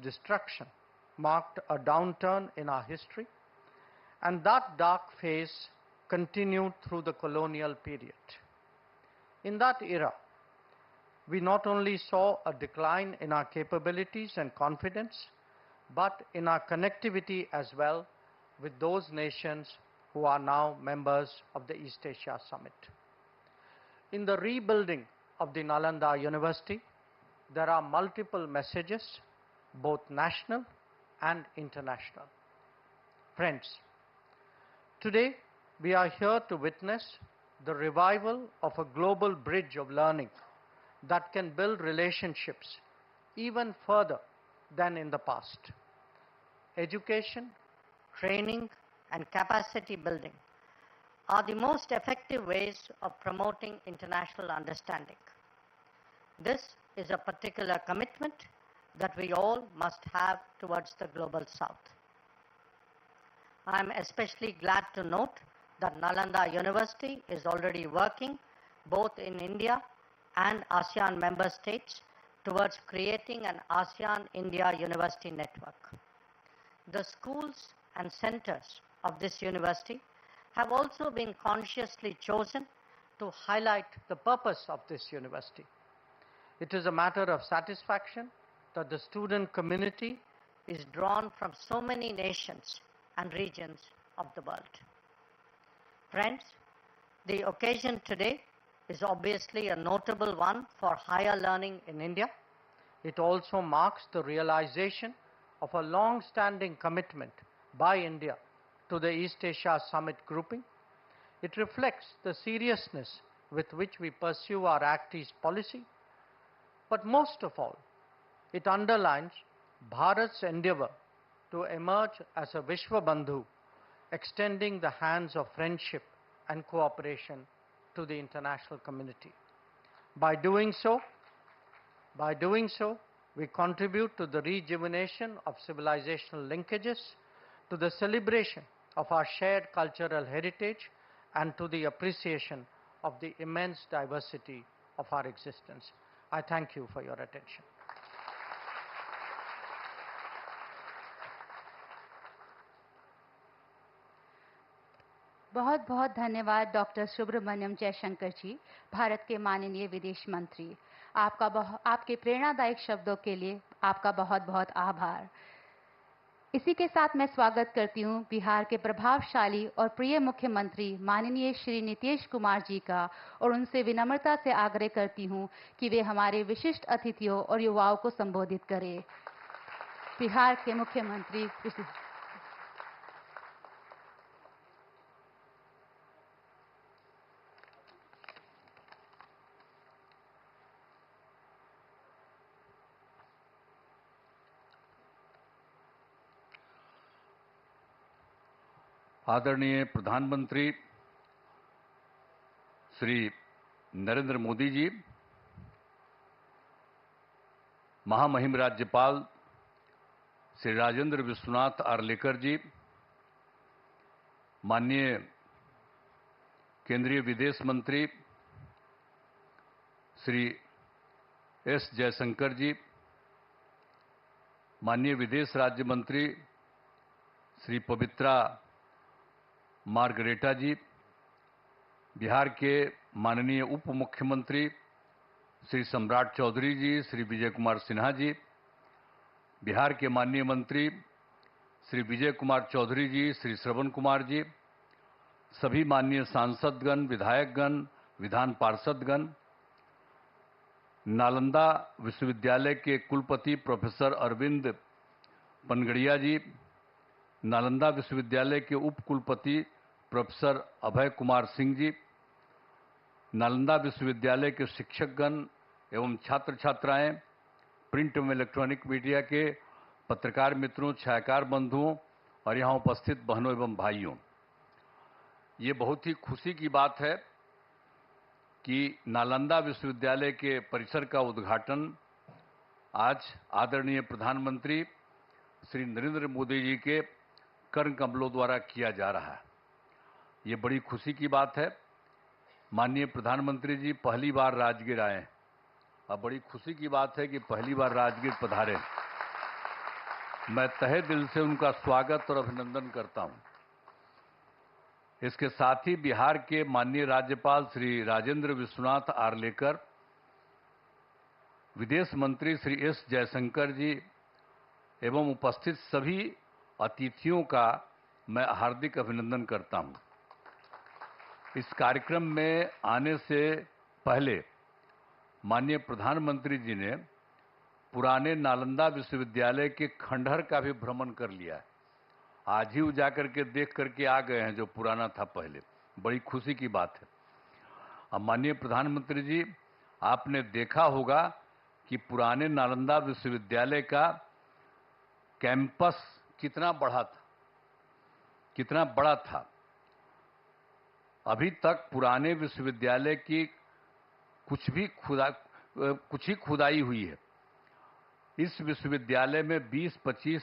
destruction marked a downturn in our history, and that dark phase continued through the colonial period. In that era, we not only saw a decline in our capabilities and confidence, but in our connectivity as well with those nations who are now members of the East Asia Summit. In the rebuilding of the Nalanda University, there are multiple messages, both national and international. Friends, today we are here to witness the revival of a global bridge of learning that can build relationships even further than in the past. Education, training, and capacity building are the most effective ways of promoting international understanding. This is a particular commitment that we all must have towards the Global South. I am especially glad to note that Nalanda University is already working both in India and ASEAN member states towards creating an ASEAN-India university network. The schools and centers of this university have also been consciously chosen to highlight the purpose of this university. It is a matter of satisfaction that the student community is drawn from so many nations and regions of the world. Friends, the occasion today is obviously a notable one for higher learning in India. It also marks the realization of a long-standing commitment by India to the East Asia Summit grouping. It reflects the seriousness with which we pursue our Act East policy, but most of all, it underlines Bharat's endeavor to emerge as a Vishwabandhu, extending the hands of friendship and cooperation to the international community. By doing so, we contribute to the rejuvenation of civilizational linkages, to the celebration of our shared cultural heritage, and to the appreciation of the immense diversity of our existence. I thank you for your attention. बहुत बहुत धन्यवाद doctor Subramaniam Jaishankar जी, भारत के माननीय विदेश मंत्री। आपके प्रेरणादायक शब्दों के लिए आपका बहुत बहुत आभार। इसी के साथ मैं स्वागत करती हूं बिहार के प्रभावशाली और प्रिय मुख्यमंत्री माननीय श्री नीतीश कुमार जी का, और उनसे विनम्रता से आग्रह करती हूं कि वे हमारे विशिष्ट अतिथियों और युवाओं को संबोधित करें। बिहार के मुख्यमंत्री आदरणीय प्रधानमंत्री श्री नरेंद्र मोदी जी, महामहिम राज्यपाल श्री राजेंद्र विश्वनाथ आर्लेकर जी, माननीय केंद्रीय विदेश मंत्री श्री एस जयशंकर जी, माननीय विदेश राज्य मंत्री श्री पवित्रा मार्गरेटा जी, बिहार के माननीय उप मुख्यमंत्री श्री सम्राट चौधरी जी, श्री विजय कुमार सिन्हा जी, बिहार के माननीय मंत्री श्री विजय कुमार चौधरी जी, श्री श्रवण कुमार जी, सभी माननीय सांसदगण, विधायकगण, विधान पार्षदगण, नालंदा विश्वविद्यालय के कुलपति प्रोफेसर अरविंद पनगड़िया जी, नालंदा विश्वविद्यालय के उप कुलपति प्रोफेसर अभय कुमार सिंह जी, नालंदा विश्वविद्यालय के शिक्षकगण एवं छात्र छात्राएं, प्रिंट एवं इलेक्ट्रॉनिक मीडिया के पत्रकार मित्रों, छायाकार बंधुओं और यहाँ उपस्थित बहनों एवं भाइयों, ये बहुत ही खुशी की बात है कि नालंदा विश्वविद्यालय के परिसर का उद्घाटन आज आदरणीय प्रधानमंत्री श्री नरेंद्र मोदी जी के कर्ण कमलों द्वारा किया जा रहा है। ये बड़ी खुशी की बात है। माननीय प्रधानमंत्री जी पहली बार राजगीर आए और बड़ी खुशी की बात है कि पहली बार राजगीर पधारे। मैं तहे दिल से उनका स्वागत और अभिनंदन करता हूं। इसके साथ ही बिहार के माननीय राज्यपाल श्री राजेंद्र विश्वनाथ आर्लेकर, विदेश मंत्री श्री एस जयशंकर जी एवं उपस्थित सभी अतिथियों का मैं हार्दिक अभिनंदन करता हूं। इस कार्यक्रम में आने से पहले माननीय प्रधानमंत्री जी ने पुराने नालंदा विश्वविद्यालय के खंडहर का भी भ्रमण कर लिया है। आज ही जाकर के देख करके आ गए हैं जो पुराना था पहले। बड़ी खुशी की बात है। अब माननीय प्रधानमंत्री जी, आपने देखा होगा कि पुराने नालंदा विश्वविद्यालय का कैंपस कितना बड़ा था। अभी तक पुराने विश्वविद्यालय की कुछ ही खुदाई हुई है। इस विश्वविद्यालय में 20-25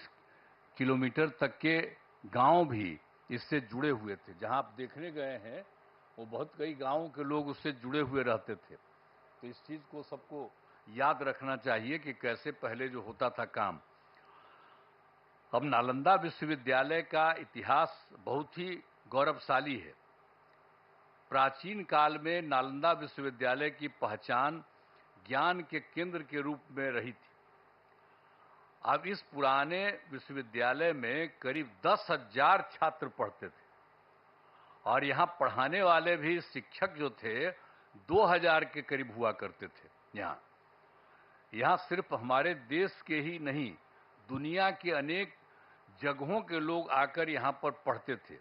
किलोमीटर तक के गांव भी इससे जुड़े हुए थे। जहां आप देखने गए हैं वो बहुत कई गांवों के लोग उससे जुड़े हुए रहते थे। तो इस चीज को सबको याद रखना चाहिए कि कैसे पहले जो होता था काम। अब नालंदा विश्वविद्यालय का इतिहास बहुत ही गौरवशाली है। प्राचीन काल में नालंदा विश्वविद्यालय की पहचान ज्ञान के केंद्र के रूप में रही थी। अब इस पुराने विश्वविद्यालय में करीब 10,000 छात्र पढ़ते थे और यहां पढ़ाने वाले भी शिक्षक जो थे 2,000 के करीब हुआ करते थे। यहां सिर्फ हमारे देश के ही नहीं, दुनिया के अनेक जगहों के लोग आकर यहां पर पढ़ते थे।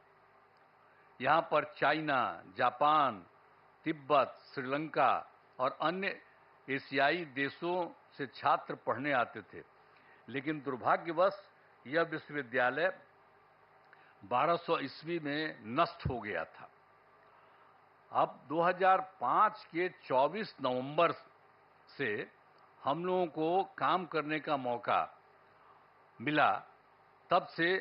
यहां पर चाइना, जापान, तिब्बत, श्रीलंका और अन्य एशियाई देशों से छात्र पढ़ने आते थे। लेकिन दुर्भाग्यवश यह विश्वविद्यालय 1200 ईस्वी में नष्ट हो गया था। अब 2005 के 24 नवंबर से हम लोगों को काम करने का मौका मिला। तब से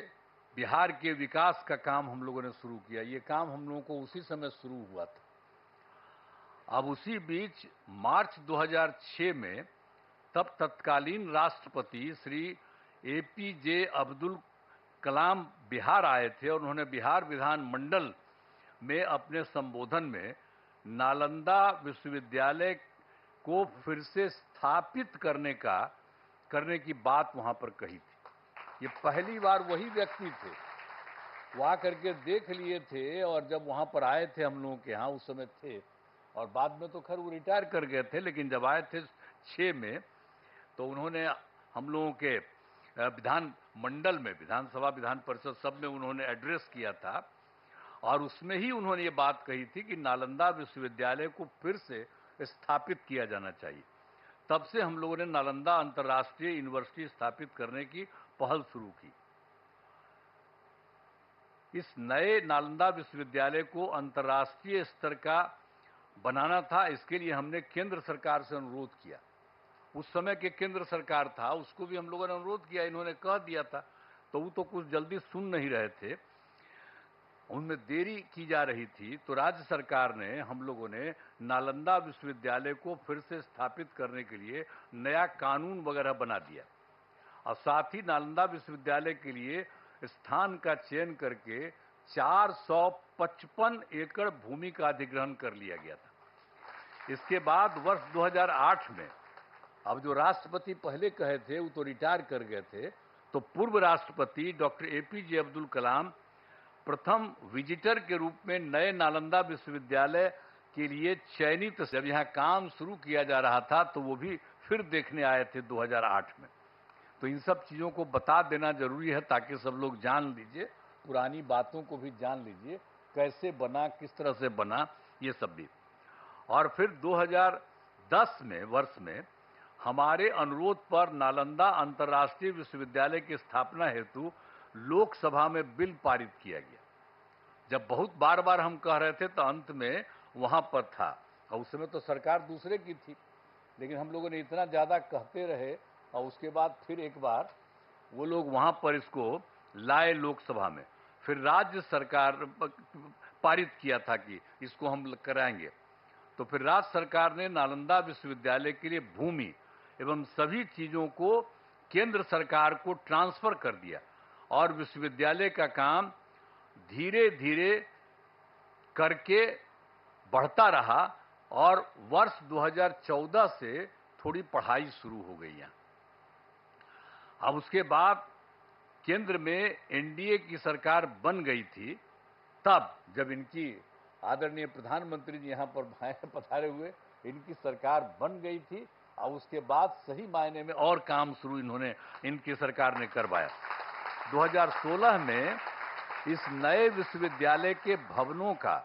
बिहार के विकास का काम हम लोगों ने शुरू किया। ये काम हम लोगों को उसी समय शुरू हुआ था। अब उसी बीच मार्च 2006 में तब तत्कालीन राष्ट्रपति श्री एपीजे अब्दुल कलाम बिहार आए थे और उन्होंने बिहार विधानमंडल में अपने संबोधन में नालंदा विश्वविद्यालय को फिर से स्थापित करने की बात वहां पर कही थी। ये पहली बार वही व्यक्ति थे, वो आकर के देख लिए थे और जब वहां पर आए थे हम लोगों के यहाँ उस समय थे और बाद में तो खैर वो रिटायर कर गए थे। लेकिन जब आए थे 6 में तो उन्होंने हम लोगों के विधान मंडल में, विधानसभा विधान परिषद सब में उन्होंने एड्रेस किया था और उसमें ही उन्होंने ये बात कही थी कि नालंदा विश्वविद्यालय को फिर से स्थापित किया जाना चाहिए। तब से हम लोगों ने नालंदा अंतर्राष्ट्रीय यूनिवर्सिटी स्थापित करने की पहल शुरू की। इस नए नालंदा विश्वविद्यालय को अंतर्राष्ट्रीय स्तर का बनाना था। इसके लिए हमने केंद्र सरकार से अनुरोध किया। उस समय के केंद्र सरकार था, उसको भी हम लोगों ने अनुरोध किया। इन्होंने कह दिया था तो वो तो कुछ जल्दी सुन नहीं रहे थे, उनमें देरी की जा रही थी। तो राज्य सरकार ने, हम लोगों ने नालंदा विश्वविद्यालय को फिर से स्थापित करने के लिए नया कानून वगैरह बना दिया और साथ ही नालंदा विश्वविद्यालय के लिए स्थान का चयन करके 455 एकड़ भूमि का अधिग्रहण कर लिया गया था। इसके बाद वर्ष 2008 में, अब जो राष्ट्रपति पहले कहे थे वो तो रिटायर कर गए थे, तो पूर्व राष्ट्रपति डॉक्टर एपीजे अब्दुल कलाम प्रथम विजिटर के रूप में नए नालंदा विश्वविद्यालय के लिए चयनित, जब यहाँ काम शुरू किया जा रहा था तो वो भी फिर देखने आए थे 2008 में। तो इन सब चीजों को बता देना जरूरी है ताकि सब लोग जान लीजिए, पुरानी बातों को भी जान लीजिए, कैसे बना, किस तरह से बना, ये सब भी। और फिर 2010 में वर्ष में हमारे अनुरोध पर नालंदा अंतर्राष्ट्रीय विश्वविद्यालय की स्थापना हेतु लोकसभा में बिल पारित किया गया। जब बहुत बार बार हम कह रहे थे तो अंत में वहां पर था, और उस समय तो सरकार दूसरे की थी, लेकिन हम लोगों ने इतना ज्यादा कहते रहे और उसके बाद फिर एक बार वो लोग वहां पर इसको लाए लोकसभा में। फिर राज्य सरकार पारित किया था कि इसको हम कराएंगे। तो फिर राज्य सरकार ने नालंदा विश्वविद्यालय के लिए भूमि एवं सभी चीजों को केंद्र सरकार को ट्रांसफर कर दिया और विश्वविद्यालय का काम धीरे धीरे करके बढ़ता रहा और वर्ष 2014 से थोड़ी पढ़ाई शुरू हो गई है। अब उसके बाद केंद्र में एनडीए की सरकार बन गई थी, तब जब इनकी आदरणीय प्रधानमंत्री जी यहाँ पर पधारे हुए, इनकी सरकार बन गई थी और उसके बाद सही मायने में और काम शुरू इनकी सरकार ने करवाया। 2016 में इस नए विश्वविद्यालय के भवनों का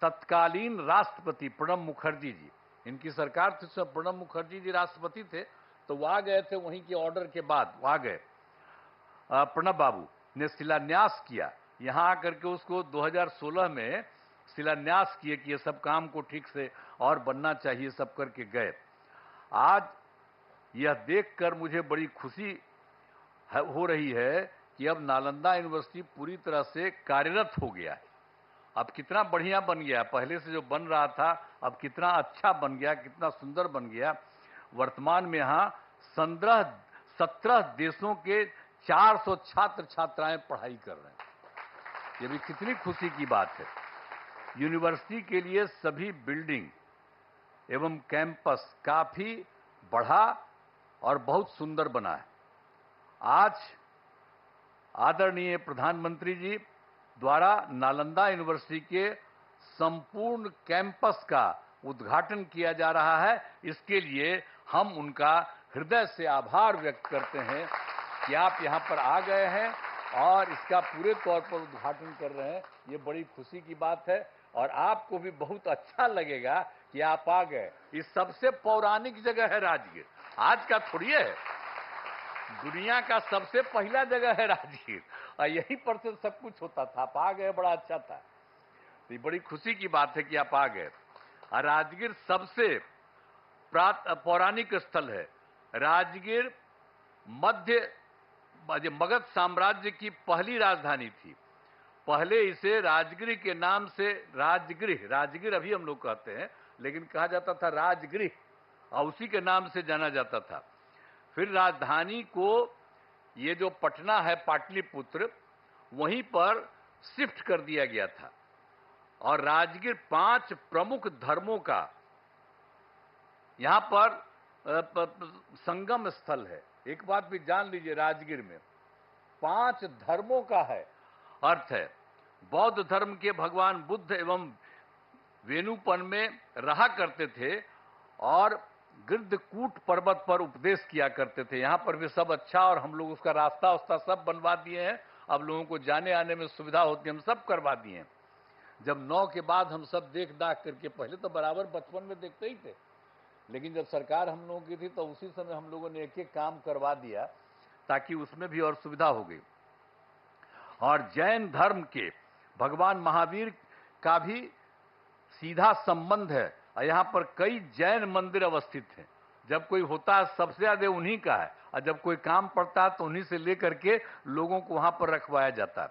तत्कालीन राष्ट्रपति प्रणब मुखर्जी जी, इनकी सरकार थी, उसमें प्रणब मुखर्जी जी राष्ट्रपति थे, तो वो आ गए थे, वहीं के ऑर्डर के बाद वो आ गए। प्रणब बाबू ने शिलान्यास किया, यहाँ आकर के उसको 2016 में शिलान्यास किए कि ये सब काम को ठीक से और बनना चाहिए, सब करके गए। आज यह देखकर मुझे बड़ी खुशी हो रही है कि अब नालंदा यूनिवर्सिटी पूरी तरह से कार्यरत हो गया है। अब कितना बढ़िया बन गया, पहले से जो बन रहा था अब कितना अच्छा बन गया, कितना सुंदर बन गया। वर्तमान में यहाँ 17 देशों के 400 छात्र छात्राएं पढ़ाई कर रहे हैं। ये भी कितनी खुशी की बात है। यूनिवर्सिटी के लिए सभी बिल्डिंग एवं कैंपस काफी बढ़ा और बहुत सुंदर बना है। आज आदरणीय प्रधानमंत्री जी द्वारा नालंदा यूनिवर्सिटी के संपूर्ण कैंपस का उद्घाटन किया जा रहा है। इसके लिए हम उनका हृदय से आभार व्यक्त करते हैं कि आप यहाँ पर आ गए हैं और इसका पूरे तौर पर उद्घाटन कर रहे हैं। ये बड़ी खुशी की बात है और आपको भी बहुत अच्छा लगेगा कि आप आ गए। इस सबसे पौराणिक जगह है राजगीर, आज का थोड़ी है, दुनिया का सबसे पहला जगह है राजगीर और यहीं पर से सब कुछ होता था। आप आ गए, बड़ा अच्छा था। तो ये बड़ी खुशी की बात है कि आप आ गए। और राजगीर सबसे पौराणिक स्थल है। राजगीर मगध साम्राज्य की पहली राजधानी थी। पहले इसे राजगृह के नाम से राजगीर अभी हम लोग कहते हैं, लेकिन कहा जाता था राजगृह और उसी के नाम से जाना जाता था। फिर राजधानी को ये जो पटना है पाटलिपुत्र, वहीं पर शिफ्ट कर दिया गया था और राजगीर 5 प्रमुख धर्मों का यहां पर संगम स्थल है। एक बात भी जान लीजिए, राजगीर में 5 धर्मों का है अर्थ है। बौद्ध धर्म के भगवान बुद्ध एवं वेणुपन में रहा करते थे और गिरधकूट पर्वत पर उपदेश किया करते थे। यहाँ पर भी सब अच्छा, और हम लोग उसका रास्ता सब बनवा दिए हैं। अब लोगों को जाने आने में सुविधा होती है, हम सब करवा दिए हैं। जब 9 के बाद हम सब देख दाख करके, पहले तो बराबर बचपन में देखते ही थे, लेकिन जब सरकार हम लोगों की थी तो उसी समय हम लोगों ने एक एक काम करवा दिया ताकि उसमें भी और सुविधा हो गई। और जैन धर्म के भगवान महावीर का भी सीधा संबंध है और यहाँ पर कई जैन मंदिर अवस्थित हैं। जब कोई होता है सबसे ज्यादा उन्हीं का है, और जब कोई काम पड़ता है तो उन्हीं से लेकर के लोगों को वहां पर रखवाया जाता है।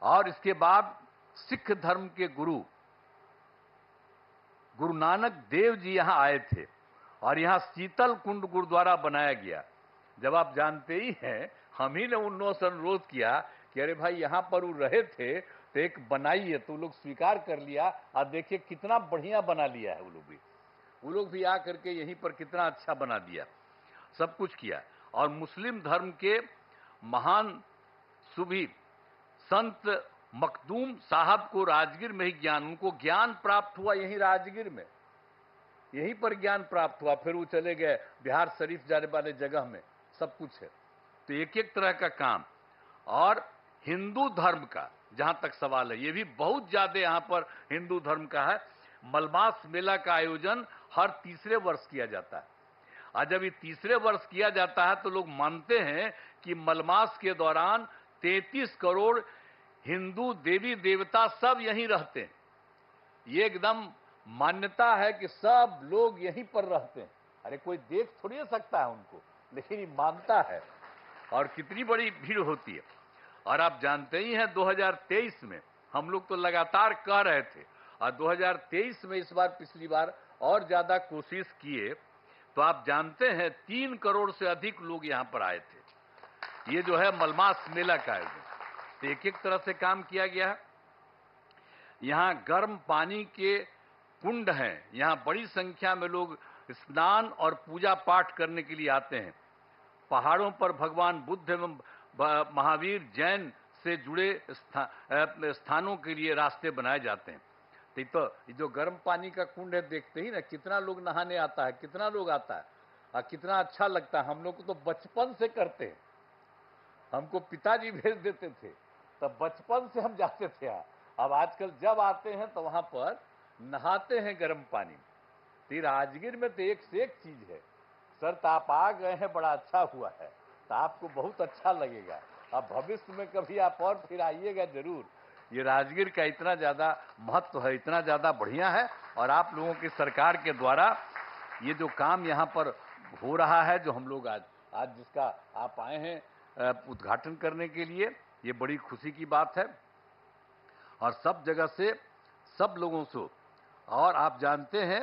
और इसके बाद सिख धर्म के गुरु नानक देव जी यहाँ आए थे और यहाँ शीतल कुंड गुरुद्वारा बनाया गया। जब आप जानते ही हैं, हम ही ने उनसे अनुरोध किया कि अरे भाई यहाँ पर वो रहे थे तो एक बनाइए, तो लोग स्वीकार कर लिया और देखिए कितना बढ़िया बना लिया है। वो लोग भी आ करके यहीं पर कितना अच्छा बना दिया, सब कुछ किया। और मुस्लिम धर्म के महान सूफी संत मखदूम साहब को राजगीर में ही उनको ज्ञान प्राप्त हुआ, यहीं राजगीर में, यहीं पर ज्ञान प्राप्त हुआ। फिर वो चले गए बिहार शरीफ जाने वाले जगह में, सब कुछ है। तो एक एक तरह का काम। और हिंदू धर्म का जहां तक सवाल है, ये भी बहुत ज्यादा यहाँ पर हिंदू धर्म का है। मलमास मेला का आयोजन हर तीसरे वर्ष किया जाता है। और जब ये तीसरे वर्ष किया जाता है तो लोग मानते हैं कि मलमास के दौरान 33 करोड़ हिंदू देवी देवता सब यहीं रहते हैं। ये एकदम मान्यता है कि सब लोग यहीं पर रहते हैं। अरे कोई देख थोड़ी सकता है उनको, लेकिन ये मानता है। और कितनी बड़ी भीड़ होती है। और आप जानते ही हैं 2023 में हम लोग तो लगातार कह रहे थे, और 2023 में इस बार पिछली बार और ज्यादा कोशिश किए तो आप जानते हैं 3 करोड़ से अधिक लोग यहाँ पर आए थे। ये जो है मलमास मेला का आयोजन, तो एक तरह से काम किया गया है। यहाँ गर्म पानी के कुंड हैं, यहाँ बड़ी संख्या में लोग स्नान और पूजा पाठ करने के लिए आते हैं। पहाड़ों पर भगवान बुद्ध एवं महावीर जैन से जुड़े स्थानों के लिए रास्ते बनाए जाते हैं। तो ये जो गर्म पानी का कुंड है, देखते ही ना कितना लोग नहाने आता है, कितना लोग आता है और कितना अच्छा लगता है। हम लोग को तो बचपन से करते हैं, हमको पिताजी भेज देते थे, तब बचपन से हम जाते थे। अब आजकल जब आते हैं तो वहां पर नहाते हैं गर्म पानी। तो राजगीर में तो एक से एक चीज है। सर, तो आप आ गए हैं, बड़ा अच्छा हुआ है, तो आपको बहुत अच्छा लगेगा। अब भविष्य में कभी आप और फिर आइएगा जरूर। ये राजगीर का इतना ज्यादा महत्व है, इतना ज्यादा बढ़िया है, और आप लोगों की सरकार के द्वारा ये जो काम यहाँ पर हो रहा है, जो हम लोग आज जिसका आप आए हैं उद्घाटन करने के लिए, ये बड़ी खुशी की बात है। और सब जगह से, सब लोगों से, और आप जानते हैं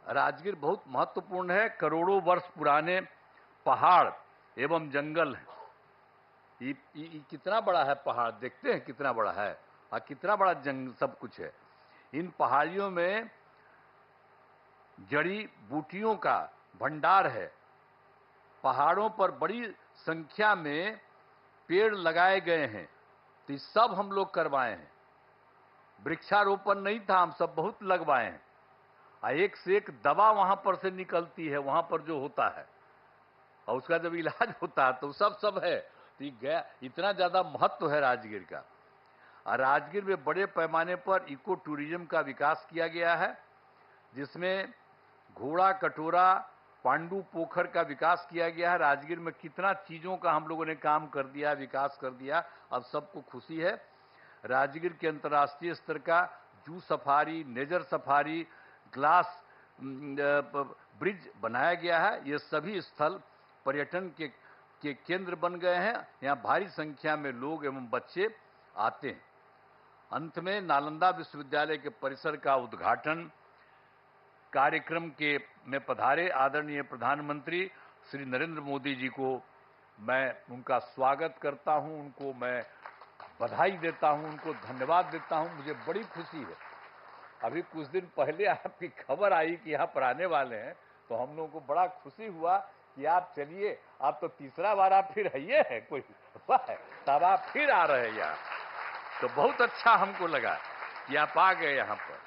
राजगीर बहुत महत्वपूर्ण है। करोड़ों वर्ष पुराने पहाड़ एवं जंगल है। ये कितना बड़ा है पहाड़, देखते हैं कितना बड़ा है, और कितना बड़ा जंगल, सब कुछ है। इन पहाड़ियों में जड़ी बूटियों का भंडार है। पहाड़ों पर बड़ी संख्या में पेड़ लगाए गए हैं, तो ये सब हम लोग करवाए हैं। वृक्षारोपण नहीं था, हम सब बहुत लगवाए हैं। एक से एक दवा वहां पर से निकलती है, वहां पर जो होता है, और उसका जब इलाज होता है तो सब है। तो गया, इतना ज्यादा महत्व है राजगीर का। और राजगीर में बड़े पैमाने पर इको टूरिज्म का विकास किया गया है, जिसमें घोड़ा कटोरा पांडु पोखर का विकास किया गया है। राजगीर में कितना चीजों का हम लोगों ने काम कर दिया, विकास कर दिया, अब सबको खुशी है। राजगीर के अंतर्राष्ट्रीय स्तर का zoo safari, nature safari, glass bridge बनाया गया है। ये सभी स्थल पर्यटन के केंद्र बन गए हैं। यहाँ भारी संख्या में लोग एवं बच्चे आते हैं। अंत में नालंदा विश्वविद्यालय के परिसर का उद्घाटन कार्यक्रम के में पधारे आदरणीय प्रधानमंत्री श्री नरेंद्र मोदी जी को मैं उनका स्वागत करता हूं, उनको मैं बधाई देता हूं, उनको धन्यवाद देता हूं। मुझे बड़ी खुशी है। अभी कुछ दिन पहले आपकी खबर आई कि यहाँ पर आने वाले हैं, तो हम लोगों को बड़ा खुशी हुआ कि आप चलिए, आप तो तीसरा बार आप फिर आइए है, कोई है तब आप फिर आ रहे हैं यहाँ, तो बहुत अच्छा हमको लगा कि आप आ गए यहाँ पर।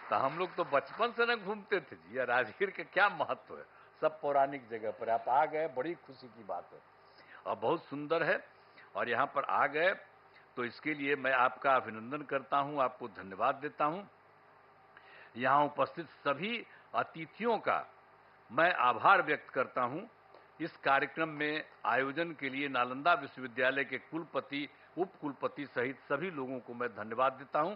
तो हम लोग तो बचपन से न घूमते थे जी, राजगीर का क्या महत्व है, सब पौराणिक जगह पर आप आ गए, बड़ी खुशी की बात है और बहुत सुंदर है। और यहाँ पर आ गए तो इसके लिए मैं आपका अभिनंदन करता हूँ, आपको धन्यवाद देता हूँ। यहाँ उपस्थित सभी अतिथियों का मैं आभार व्यक्त करता हूँ। इस कार्यक्रम में आयोजन के लिए नालंदा विश्वविद्यालय के कुलपति, उप कुलपति सहित सभी लोगों को मैं धन्यवाद देता हूँ।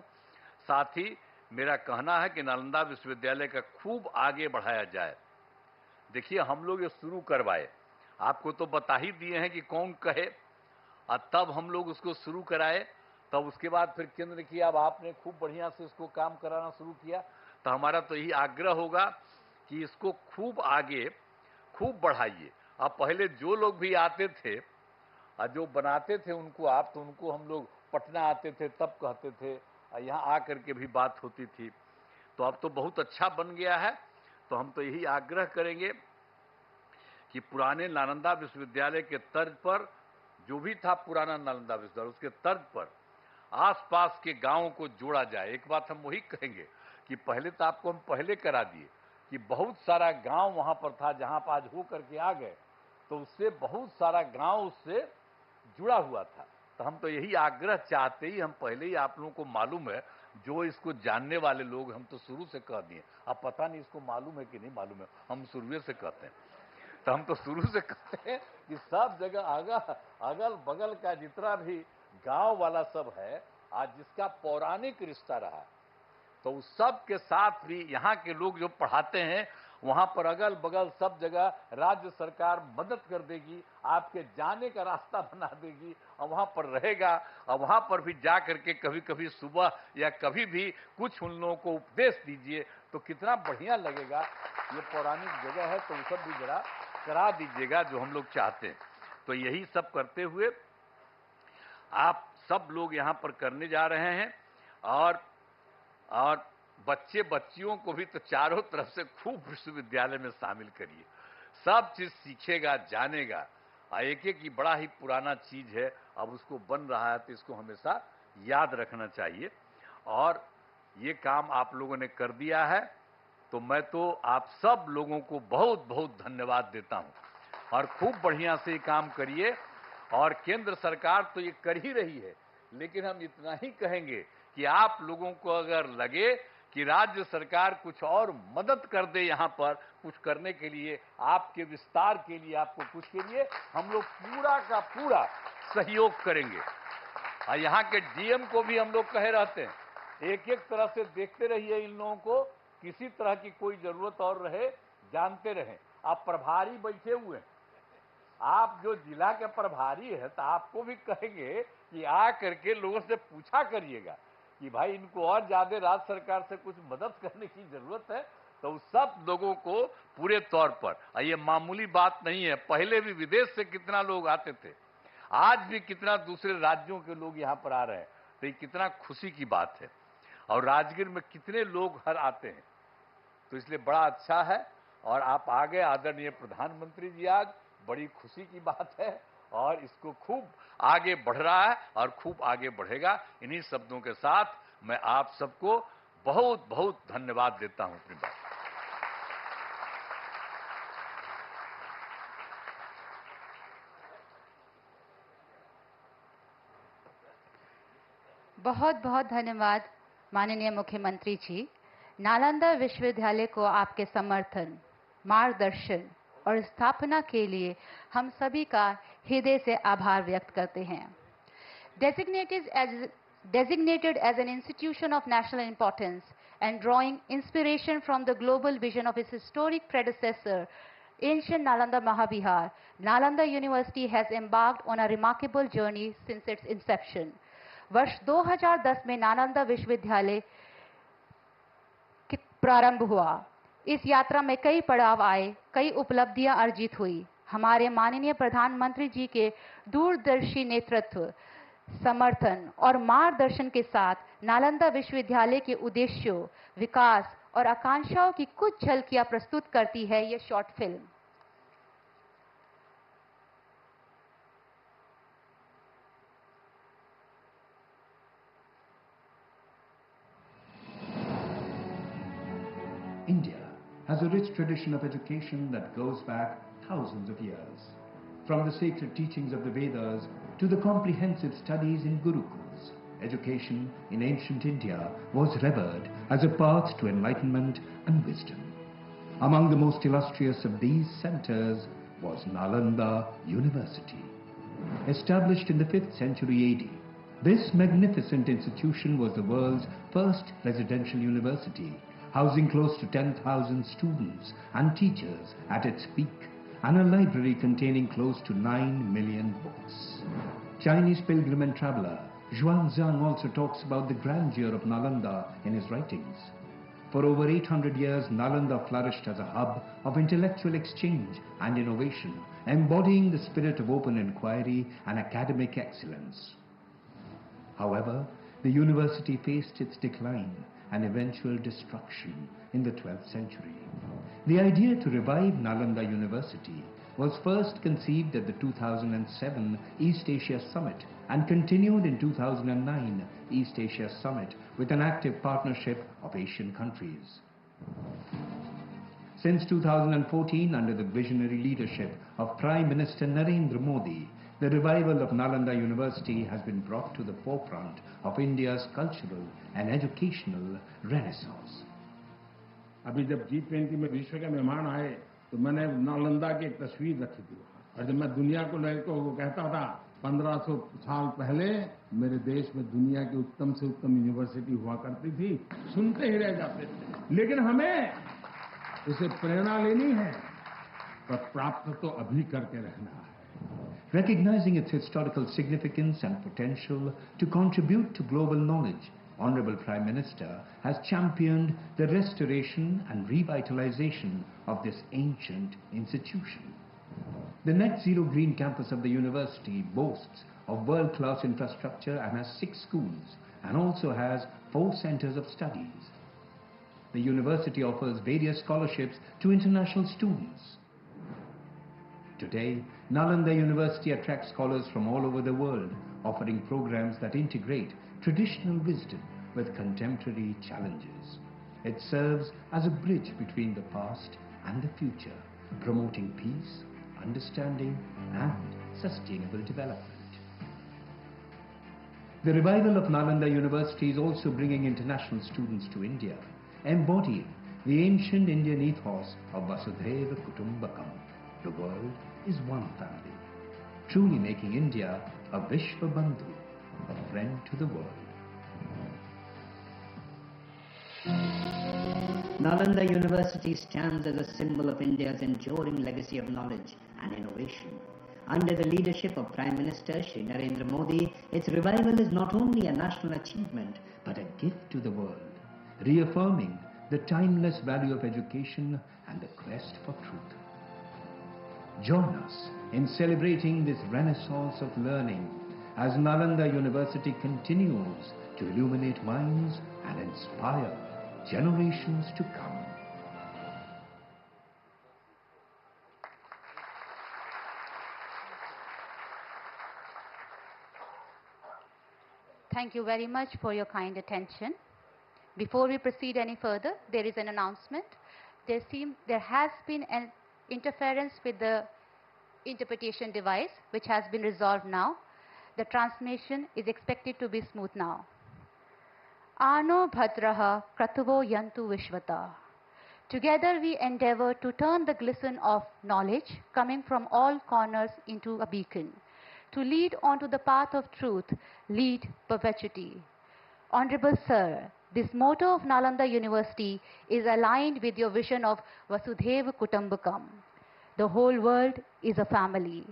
साथ ही मेरा कहना है कि नालंदा विश्वविद्यालय का खूब आगे बढ़ाया जाए। देखिए, हम लोग ये शुरू करवाए, आपको तो बता ही दिए हैं कि कौन कहे, और तब हम लोग उसको शुरू कराए, तब उसके बाद फिर केंद्र किया, अब आपने खूब बढ़िया से इसको काम कराना शुरू किया। तो हमारा तो यही आग्रह होगा कि इसको खूब आगे खूब बढ़ाइए। अब पहले जो लोग भी आते थे और जो बनाते थे उनको आप, तो उनको हम लोग पटना आते थे तब कहते थे, और यहाँ आकर के भी बात होती थी। तो अब तो बहुत अच्छा बन गया है। तो हम तो यही आग्रह करेंगे कि पुराने नालंदा विश्वविद्यालय के तर्ज पर, जो भी था पुराना नालंदा विश्वविद्यालय, उसके तर्ज पर आसपास के गांवों को जोड़ा जाए। एक बात हम वही कहेंगे कि पहले तो आपको हम पहले करा दिए कि बहुत सारा गांव वहां पर था, जहां पर आज हो करके आ गए, तो उससे बहुत सारा गांव उससे जुड़ा हुआ था। तो हम तो यही आग्रह चाहते ही, हम पहले ही आप लोगों को मालूम है, जो इसको जानने वाले लोग, हम तो शुरू से कह दिए। अब पता नहीं इसको मालूम है कि नहीं मालूम है, हम शुरू से कहते हैं। तो हम तो शुरू से कहते हैं कि सब जगह अगल बगल का जितना भी गांव वाला सब है, आज जिसका पौराणिक रिश्ता रहा, तो उस सब के साथ भी यहाँ के लोग जो पढ़ाते हैं, वहां पर अगल बगल सब जगह राज्य सरकार मदद कर देगी, आपके जाने का रास्ता बना देगी, और वहां पर रहेगा। और वहां पर भी जा करके कभी कभी सुबह या कभी भी कुछ उन लोगों को उपदेश दीजिए, तो कितना बढ़िया लगेगा। ये पौराणिक जगह है तो वो सब भी जरा करा दीजिएगा जो हम लोग चाहते हैं। तो यही सब करते हुए आप सब लोग यहाँ पर करने जा रहे हैं और बच्चे बच्चियों को भी तो चारों तरफ से खूब विश्वविद्यालय में शामिल करिए। सब चीज सीखेगा, जानेगा। एक एक ही बड़ा ही पुराना चीज है, अब उसको बन रहा है तो इसको हमेशा याद रखना चाहिए। और ये काम आप लोगों ने कर दिया है तो मैं तो आप सब लोगों को बहुत बहुत धन्यवाद देता हूं। और खूब बढ़िया से ये काम करिए। और केंद्र सरकार तो ये कर ही रही है, लेकिन हम इतना ही कहेंगे कि आप लोगों को अगर लगे कि राज्य सरकार कुछ और मदद कर दे, यहाँ पर कुछ करने के लिए, आपके विस्तार के लिए, आपको कुछ के लिए, हम लोग पूरा का पूरा सहयोग करेंगे। और यहाँ के डीएम को भी हम लोग कहे रहते हैं, एक एक तरह से देखते रहिए इन लोगों को, किसी तरह की कोई जरूरत और रहे जानते रहें। आप प्रभारी बैठे हुए हैं, आप जो जिला के प्रभारी है तो आपको भी कहेंगे कि आ करके लोगों से पूछा करिएगा कि भाई इनको और ज्यादा राज्य सरकार से कुछ मदद करने की जरूरत है। तो सब लोगों को पूरे तौर पर, ये मामूली बात नहीं है, पहले भी विदेश से कितना लोग आते थे, आज भी कितना दूसरे राज्यों के लोग यहाँ पर आ रहे हैं, तो ये कितना खुशी की बात है। और राजगीर में कितने लोग हर आते हैं, तो इसलिए बड़ा अच्छा है। और आप आ गए आदरणीय प्रधानमंत्री जी, आज बड़ी खुशी की बात है और इसको खूब आगे बढ़ रहा है और खूब आगे बढ़ेगा। इन्हीं शब्दों के साथ मैं आप सबको बहुत बहुत धन्यवाद देता हूं अपनी बात। बहुत बहुत धन्यवाद माननीय मुख्यमंत्री जी। नालंदा विश्वविद्यालय को आपके समर्थन, मार्गदर्शन और स्थापना के लिए हम सभी का हृदय से आभार व्यक्त करते हैं। Designated as an institution of national importance and drawing inspiration from the global vision of its historic predecessor, ancient Nalanda Mahavihar, Nalanda University has embarked on a remarkable journey since its inception. वर्ष 2010 में नालंदा विश्वविद्यालय प्रारंभ हुआ। इस यात्रा में कई पड़ाव आए, कई उपलब्धियां अर्जित हुई। हमारे माननीय प्रधानमंत्री जी के दूरदर्शी नेतृत्व, समर्थन और मार्गदर्शन के साथ नालंदा विश्वविद्यालय के उद्देश्यों, विकास और आकांक्षाओं की कुछ झलकियां प्रस्तुत करती है यह short film. India has a rich tradition of education that goes back thousands of years. From the sacred teachings of the Vedas to the comprehensive studies in Gurukuls, education in ancient India was revered as a path to enlightenment and wisdom. Among the most illustrious of these centers was Nalanda University. Established in the 5th century AD, this magnificent institution was the world's first residential university, housing close to 10,000 students and teachers at its peak, and a library containing close to 9 million books. Chinese pilgrim and traveler Xuanzang also talks about the grandeur of Nalanda in his writings. For over 800 years, Nalanda flourished as a hub of intellectual exchange and innovation, embodying the spirit of open inquiry and academic excellence. However, the university faced its decline and eventual destruction in the 12th century. The idea to revive Nalanda University was first conceived at the 2007 East Asia Summit and continued in 2009 East Asia Summit with an active partnership of Asian countries. Since 2014, under the visionary leadership of Prime Minister Narendra Modi, the revival of Nalanda University has been brought to the forefront of India's cultural and educational renaissance. अभी जब G20 में विश्व के मेहमान आए तो मैंने नालंदा की एक तस्वीर रखी थी और जब मैं दुनिया को कहता था 1500 साल पहले मेरे देश में दुनिया की उत्तम से उत्तम यूनिवर्सिटी हुआ करती थी, सुनते ही रह जाते थे। लेकिन हमें उसे प्रेरणा लेनी है पर प्राप्त तो अभी करके रहना है। Recognizing its historical significance and potential to contribute to global knowledge, Honorable Prime Minister has championed the restoration and revitalization of this ancient institution. The Net Zero Green campus of the university boasts of world-class infrastructure and has 6 schools and also has 4 centers of studies. The university offers various scholarships to international students. Today, Nalanda University attracts scholars from all over the world, offering programs that integrate traditional wisdom with contemporary challenges. It serves as a bridge between the past and the future, promoting peace, understanding, and sustainable development. The revival of Nalanda University is also bringing international students to India, embodying the ancient Indian ethos of Vasudhaiva Kutumbakam. The world is one family, truly making India a Vishwa Bandhu, a friend to the world. Nalanda University stands as a symbol of India's enduring legacy of knowledge and innovation. Under the leadership of Prime Minister Shri Narendra Modi, its revival is not only a national achievement, but a gift to the world, reaffirming the timeless value of education and the quest for truth. Join us in celebrating this renaissance of learning as Nalanda University continues to illuminate minds and inspire generations to come. Thank you very much for your kind attention. Before we proceed any further, there is an announcement. There has been an interference with the interpretation device, which has been resolved now. The transmission is expected to be smooth now. Ano bhadraha kratuvo yantu vishvata. Together we endeavor to turn the glisten of knowledge coming from all corners into a beacon, to lead onto the path of truth, lead perpetuity. Honorable Sir, this motto of Nalanda University is aligned with your vision of Vasudhaiva Kutumbakam. The whole world is a family.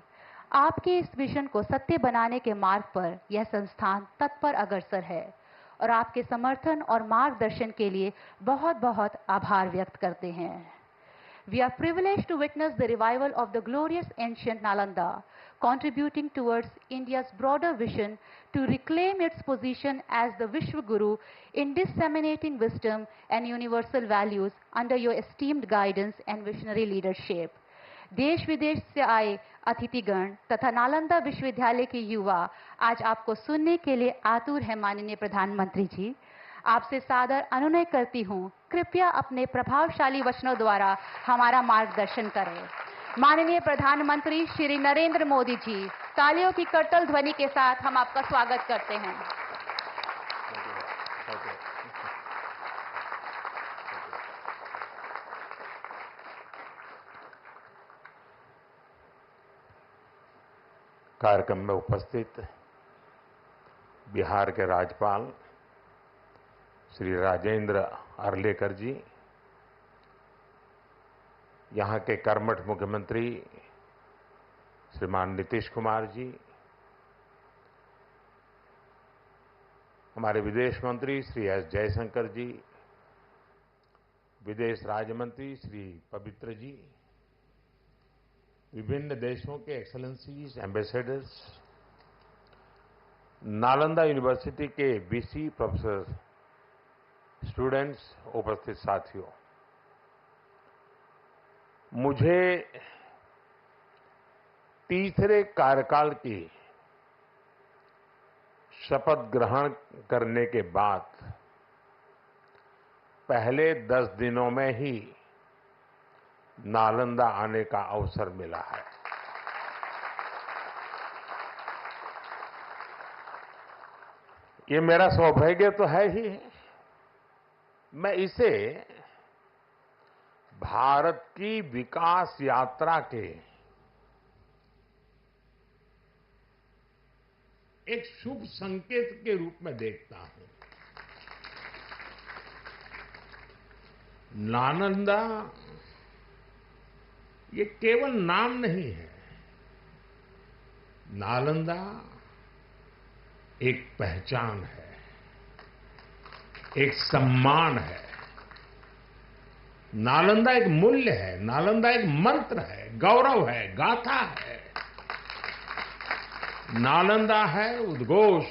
आपके इस vision को सत्य बनाने के मार्ग पर यह संस्थान तत्पर अग्रसर है और आपके समर्थन और मार्गदर्शन के लिए बहुत बहुत आभार व्यक्त करते हैं. We are privileged to witness the revival of the glorious ancient Nalanda, contributing towards India's broader vision to reclaim its position as the Vishwa Guru in disseminating wisdom and universal values under your esteemed guidance and visionary leadership. देश विदेश से आए अतिथिगण तथा नालंदा विश्वविद्यालय के युवा आज आपको सुनने के लिए आतुर हैं. माननीय प्रधानमंत्री जी, आपसे सादर अनुनय करती हूँ, कृपया अपने प्रभावशाली वचनों द्वारा हमारा मार्गदर्शन करें. माननीय प्रधानमंत्री श्री नरेंद्र मोदी जी, तालियों की करतल ध्वनि के साथ हम आपका स्वागत करते हैं. कार्यक्रम में उपस्थित बिहार के राज्यपाल श्री राजेंद्र अर्लेकर जी, यहाँ के कर्मठ मुख्यमंत्री श्रीमान नीतीश कुमार जी, हमारे विदेश मंत्री श्री एस जयशंकर जी, विदेश राज्य मंत्री श्री पवित्र जी, विभिन्न देशों के एक्सेलेंसीज, एम्बेसडर्स, नालंदा यूनिवर्सिटी के वीसी प्रोफेसर, स्टूडेंट्स, उपस्थित साथियों, मुझे तीसरे कार्यकाल की शपथ ग्रहण करने के बाद पहले 10 दिनों में ही नालंदा आने का अवसर मिला है. ये मेरा सौभाग्य तो है ही. मैं इसे भारत की विकास यात्रा के एक शुभ संकेत के रूप में देखता हूं. नालंदा ये केवल नाम नहीं है. नालंदा एक पहचान है. एक सम्मान है, नालंदा एक मूल्य है, नालंदा एक मंत्र है, गौरव है, गाथा है। नालंदा है उद्घोष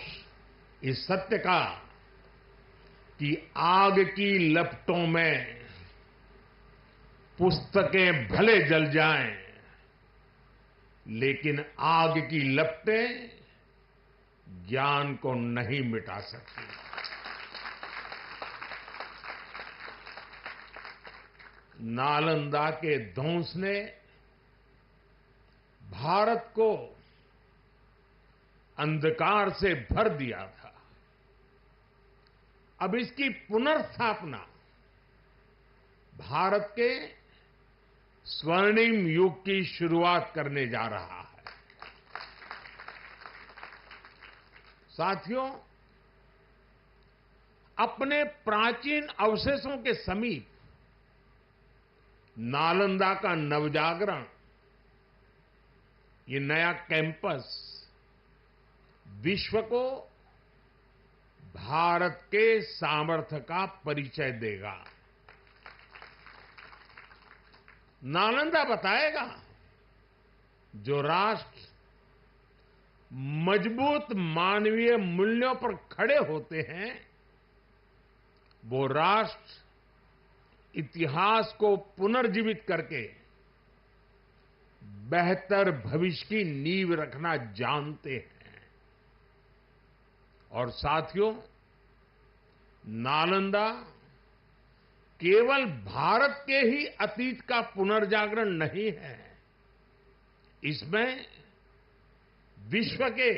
इस सत्य का कि आग की लपटों में पुस्तकें भले जल जाएं, लेकिन आग की लपटें ज्ञान को नहीं मिटा सकती। नालंदा के ध्वंस ने भारत को अंधकार से भर दिया था। अब इसकी पुनर्स्थापना भारत के स्वर्णिम युग की शुरुआत करने जा रहा है। साथियों, अपने प्राचीन अवशेषों के समीप नालंदा का नवजागरण, ये नया कैंपस विश्व को भारत के सामर्थ्य का परिचय देगा। नालंदा बताएगा, जो राष्ट्र मजबूत मानवीय मूल्यों पर खड़े होते हैं, वो राष्ट्र इतिहास को पुनर्जीवित करके बेहतर भविष्य की नींव रखना जानते हैं। और साथियों, नालंदा केवल भारत के ही अतीत का पुनर्जागरण नहीं है, इसमें विश्व के,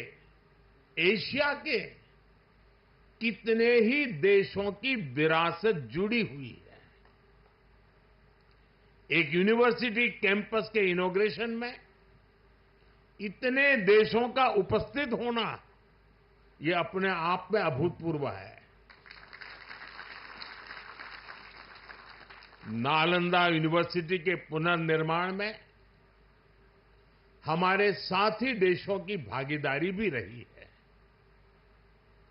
एशिया के कितने ही देशों की विरासत जुड़ी हुई है। एक यूनिवर्सिटी कैंपस के इनॉग्रेशन में इतने देशों का उपस्थित होना, ये अपने आप में अभूतपूर्व है। नालंदा यूनिवर्सिटी के पुनर्निर्माण में हमारे साथी देशों की भागीदारी भी रही है।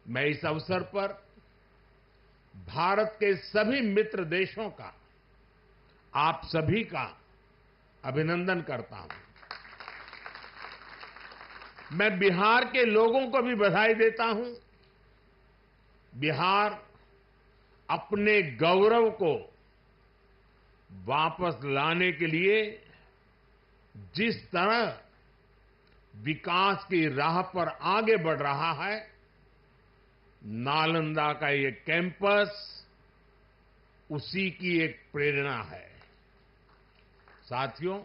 मैं इस अवसर पर भारत के सभी मित्र देशों का, आप सभी का अभिनंदन करता हूं। मैं बिहार के लोगों को भी बधाई देता हूं। बिहार अपने गौरव को वापस लाने के लिए जिस तरह विकास की राह पर आगे बढ़ रहा है, नालंदा का ये कैंपस उसी की एक प्रेरणा है। साथियों,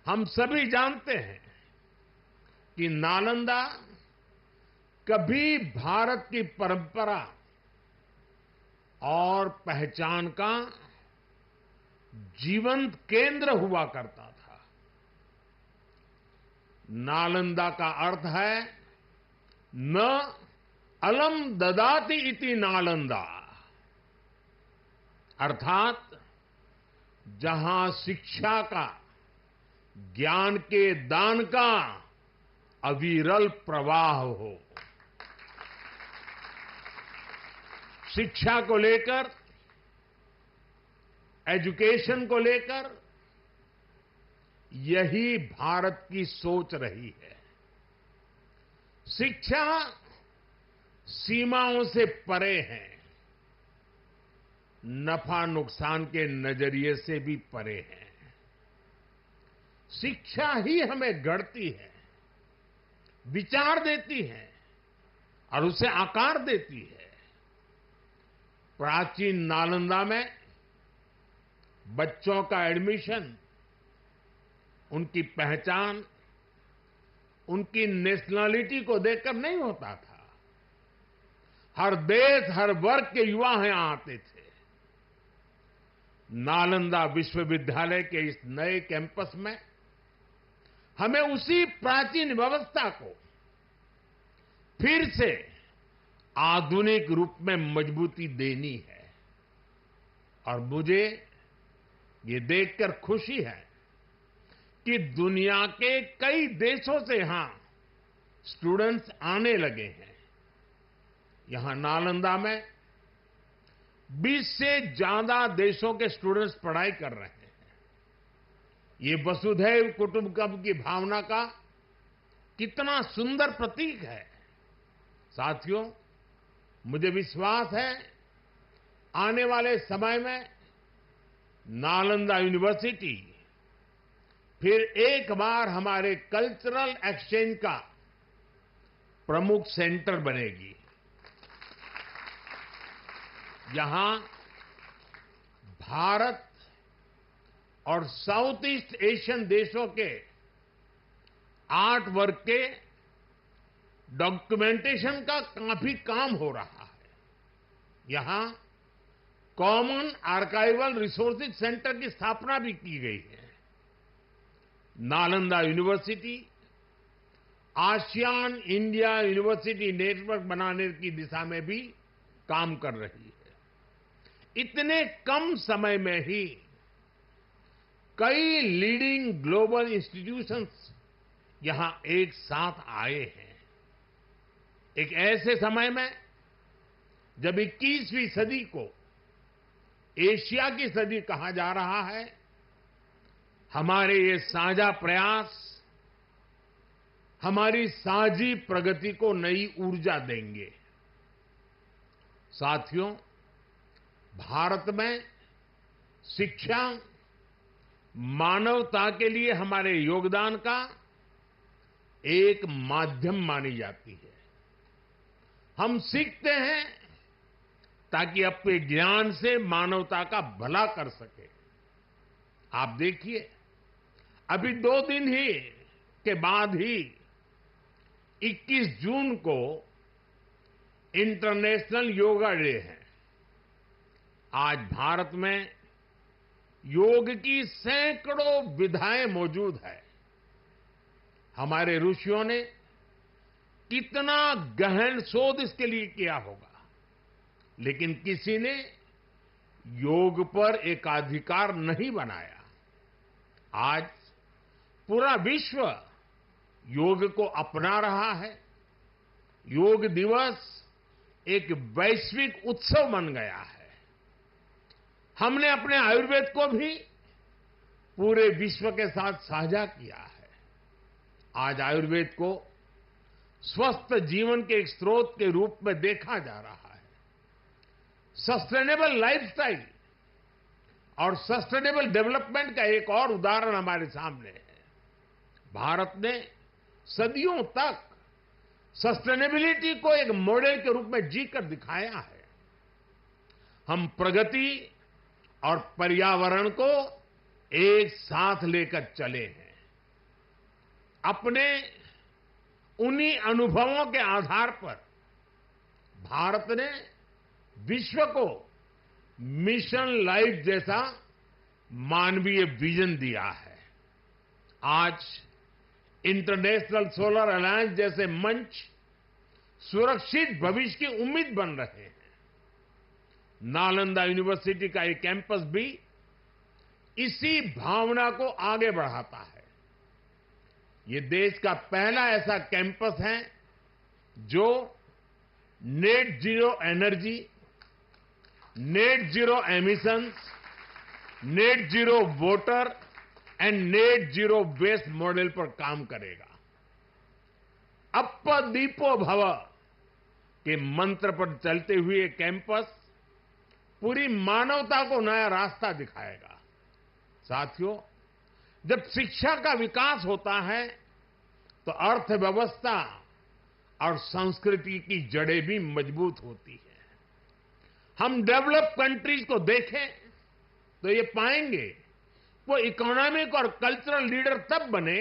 हम सभी जानते हैं कि नालंदा कभी भारत की परंपरा और पहचान का जीवंत केंद्र हुआ करता था। नालंदा का अर्थ है न अलम ददाति इति नालंदा, अर्थात जहां शिक्षा का, ज्ञान के दान का अविरल प्रवाह हो। शिक्षा को लेकर, एजुकेशन को लेकर यही भारत की सोच रही है। शिक्षा सीमाओं से परे है, नफा नुकसान के नजरिए से भी परे है। शिक्षा ही हमें गढ़ती है, विचार देती है और उसे आकार देती है। प्राचीन नालंदा में बच्चों का एडमिशन, उनकी पहचान, उनकी नेशनलिटी को देखकर नहीं होता था। हर देश, हर वर्ग के युवा यहां आते थे। नालंदा विश्वविद्यालय के इस नए कैंपस में हमें उसी प्राचीन व्यवस्था को फिर से आधुनिक रूप में मजबूती देनी है। और मुझे ये देखकर खुशी है कि दुनिया के कई देशों से यहां स्टूडेंट्स आने लगे हैं। यहां नालंदा में 20 से ज्यादा देशों के स्टूडेंट्स पढ़ाई कर रहे हैं। ये वसुधैव कुटुंबकम की भावना का कितना सुंदर प्रतीक है। साथियों, मुझे विश्वास है आने वाले समय में नालंदा यूनिवर्सिटी फिर एक बार हमारे कल्चरल एक्सचेंज का प्रमुख सेंटर बनेगी। यहां भारत और साउथ ईस्ट एशियन देशों के आर्ट वर्क के डॉक्यूमेंटेशन का काफी काम हो रहा है। यहां कॉमन आर्काइवल रिसोर्सेज सेंटर की स्थापना भी की गई है। Nalanda university ASEAN India university network बनाने की दिशा में भी काम कर रही है। इतने कम समय में ही कई लीडिंग ग्लोबल इंस्टीट्यूशंस यहां एक साथ आए हैं। एक ऐसे समय में जब 21वीं सदी को एशिया की सदी कहा जा रहा है, हमारे ये साझा प्रयास हमारी साझी प्रगति को नई ऊर्जा देंगे। साथियों, भारत में शिक्षा मानवता के लिए हमारे योगदान का एक माध्यम मानी जाती है। हम सीखते हैं ताकि अपने ज्ञान से मानवता का भला कर सके। आप देखिए, अभी 2 दिन ही के बाद ही 21 जून को इंटरनेशनल योगा डे है। आज भारत में योग की सैकड़ों विधाएं मौजूद है। हमारे ऋषियों ने कितना गहन शोध इसके लिए किया होगा, लेकिन किसी ने योग पर एकाधिकार नहीं बनाया। आज पूरा विश्व योग को अपना रहा है। योग दिवस एक वैश्विक उत्सव बन गया है। हमने अपने आयुर्वेद को भी पूरे विश्व के साथ साझा किया है। आज आयुर्वेद को स्वस्थ जीवन के एक स्रोत के रूप में देखा जा रहा है। सस्टेनेबल लाइफस्टाइल और सस्टेनेबल डेवलपमेंट का एक और उदाहरण हमारे सामने है। भारत ने सदियों तक सस्टेनेबिलिटी को एक मॉडल के रूप में जीकर दिखाया है। हम प्रगति और पर्यावरण को एक साथ लेकर चले हैं। अपने उन्हीं अनुभवों के आधार पर भारत ने विश्व को मिशन लाइफ जैसा मानवीय विजन दिया है। आज इंटरनेशनल सोलर अलायंस जैसे मंच सुरक्षित भविष्य की उम्मीद बन रहे हैं। नालंदा यूनिवर्सिटी का एक कैंपस भी इसी भावना को आगे बढ़ाता है। ये देश का पहला ऐसा कैंपस है जो net zero energy, net zero emissions, net zero water and net zero waste model पर काम करेगा। अप्प दीपो भव के मंत्र पर चलते हुए कैंपस पूरी मानवता को नया रास्ता दिखाएगा। साथियों, जब शिक्षा का विकास होता है तो अर्थव्यवस्था और संस्कृति की जड़ें भी मजबूत होती है। हम डेवलप कंट्रीज को देखें तो ये पाएंगे वो इकोनॉमिक और कल्चरल लीडर तब बने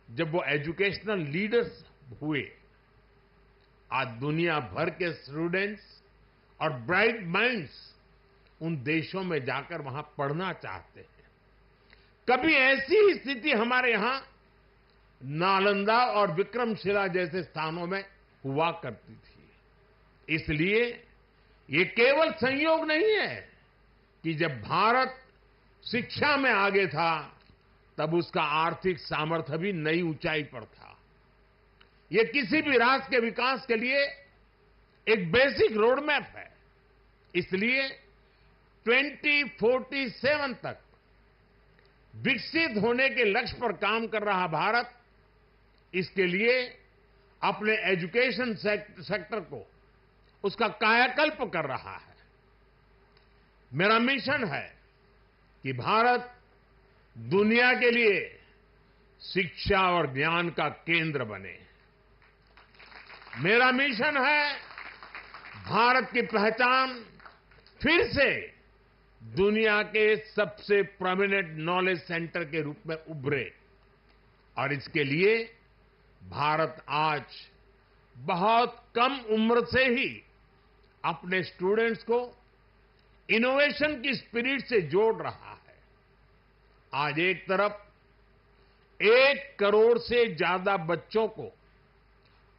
जब वो एजुकेशनल लीडर्स हुए। आज दुनिया भर के स्टूडेंट्स और ब्राइट माइंड्स उन देशों में जाकर वहां पढ़ना चाहते हैं। कभी ऐसी स्थिति हमारे यहां नालंदा और विक्रमशिला जैसे स्थानों में हुआ करती थी। इसलिए ये केवल संयोग नहीं है कि जब भारत शिक्षा में आगे था तब उसका आर्थिक सामर्थ्य भी नई ऊंचाई पर था। ये किसी भी राष्ट्र के विकास के लिए एक बेसिक रोड मैप है। इसलिए 2047 तक विकसित होने के लक्ष्य पर काम कर रहा भारत इसके लिए अपने एजुकेशन सेक्टर को उसका कायाकल्प कर रहा है। मेरा मिशन है कि भारत दुनिया के लिए शिक्षा और ज्ञान का केंद्र बने। मेरा मिशन है भारत की पहचान फिर से दुनिया के सबसे प्रोमिनेंट नॉलेज सेंटर के रूप में उभरे और इसके लिए भारत आज बहुत कम उम्र से ही अपने स्टूडेंट्स को इनोवेशन की स्पिरिट से जोड़ रहा है। आज एक तरफ 1 करोड़ से ज्यादा बच्चों को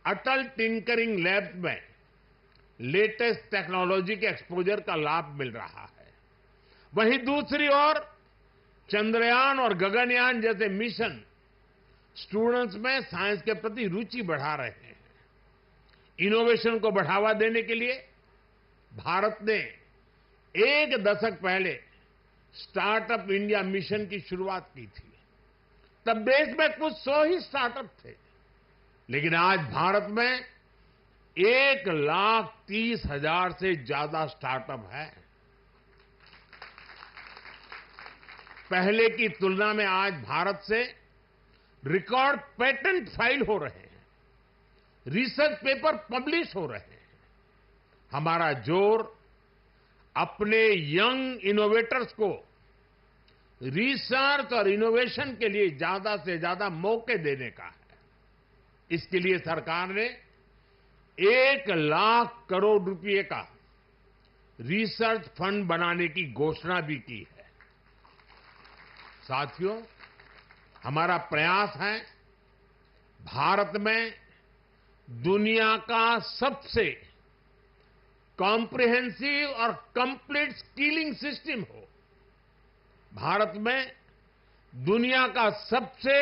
अटल टिंकरिंग लैब में लेटेस्ट टेक्नोलॉजी के एक्सपोजर का लाभ मिल रहा है, वहीं दूसरी ओर चंद्रयान और गगनयान जैसे मिशन स्टूडेंट्स में साइंस के प्रति रुचि बढ़ा रहे हैं। इनोवेशन को बढ़ावा देने के लिए भारत ने 1 दशक पहले स्टार्टअप इंडिया मिशन की शुरुआत की थी। तब देश में कुछ 100 ही स्टार्टअप थे, लेकिन आज भारत में 1,30,000 से ज्यादा स्टार्टअप है। पहले की तुलना में आज भारत से रिकॉर्ड पेटेंट फाइल हो रहे हैं, रिसर्च पेपर पब्लिश हो रहे हैं। हमारा जोर अपने यंग इनोवेटर्स को रिसर्च और इनोवेशन के लिए ज्यादा से ज्यादा मौके देने का है। इसके लिए सरकार ने 1 लाख करोड़ रुपए का रिसर्च फंड बनाने की घोषणा भी की है। साथियों, हमारा प्रयास है भारत में दुनिया का सबसे कॉम्प्रिहेंसिव और कंप्लीट स्किलिंग सिस्टम हो, भारत में दुनिया का सबसे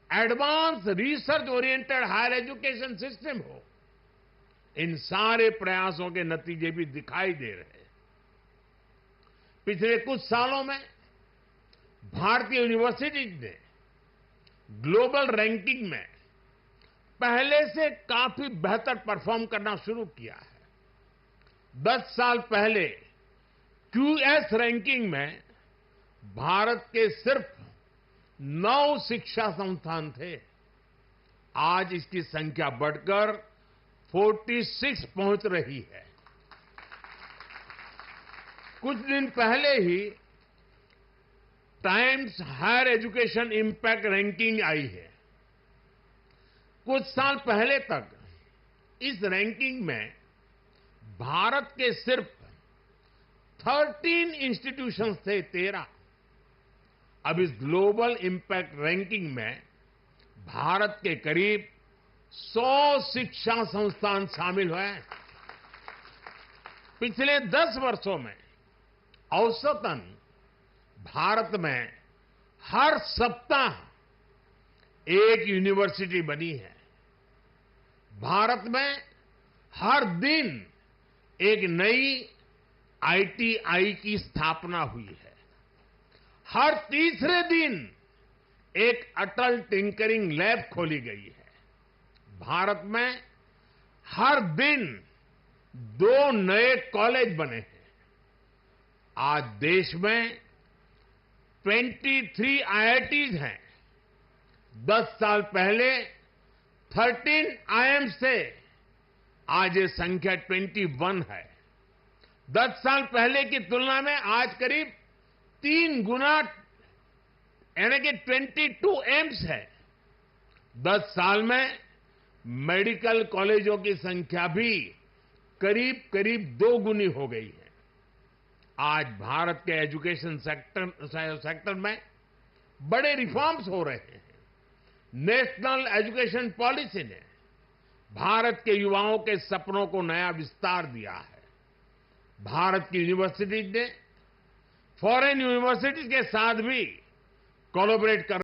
advance research oriented higher education system हो। इन सारे प्रयासों के नतीजे भी दिखाई दे रहे हैं। पिछले कुछ सालों में भारतीय यूनिवर्सिटीज ने ग्लोबल रैंकिंग में पहले से काफी बेहतर परफॉर्म करना शुरू किया है। 10 साल पहले क्यूएस रैंकिंग में भारत के सिर्फ 9 शिक्षा संस्थान थे। आज इसकी संख्या बढ़कर 46 पहुंच रही है। कुछ दिन पहले ही Times higher education impact ranking आई है। कुछ साल पहले तक इस रैंकिंग में भारत के सिर्फ 13 इंस्टीट्यूशंस थे, 13। अब इस ग्लोबल इंपैक्ट रैंकिंग में भारत के करीब 100 शिक्षा संस्थान शामिल हुए हैं। पिछले 10 वर्षों में औसतन भारत में हर सप्ताह एक यूनिवर्सिटी बनी है। भारत में हर दिन एक नई आईटीआई की स्थापना हुई है। हर तीसरे दिन एक अटल टिंकरिंग लैब खोली गई है। भारत में हर दिन 2 नए कॉलेज बने हैं। आज देश में 23 आईआईटीज हैं। 10 साल पहले 13 आईएम्स थे, आज ये संख्या 21 है। 10 साल पहले की तुलना में आज करीब 3 गुना यानी कि 22 एम्स है। 10 साल में मेडिकल कॉलेजों की संख्या भी करीब 2 गुनी हो गई है। आज भारत के एजुकेशन सेक्टर में बड़े रिफॉर्म्स हो रहे हैं। नेशनल एजुकेशन पॉलिसी ने भारत के युवाओं के सपनों को नया विस्तार दिया है। भारत की यूनिवर्सिटीज ने फॉरेन यूनिवर्सिटीज के साथ भी कोलैबोरेट कर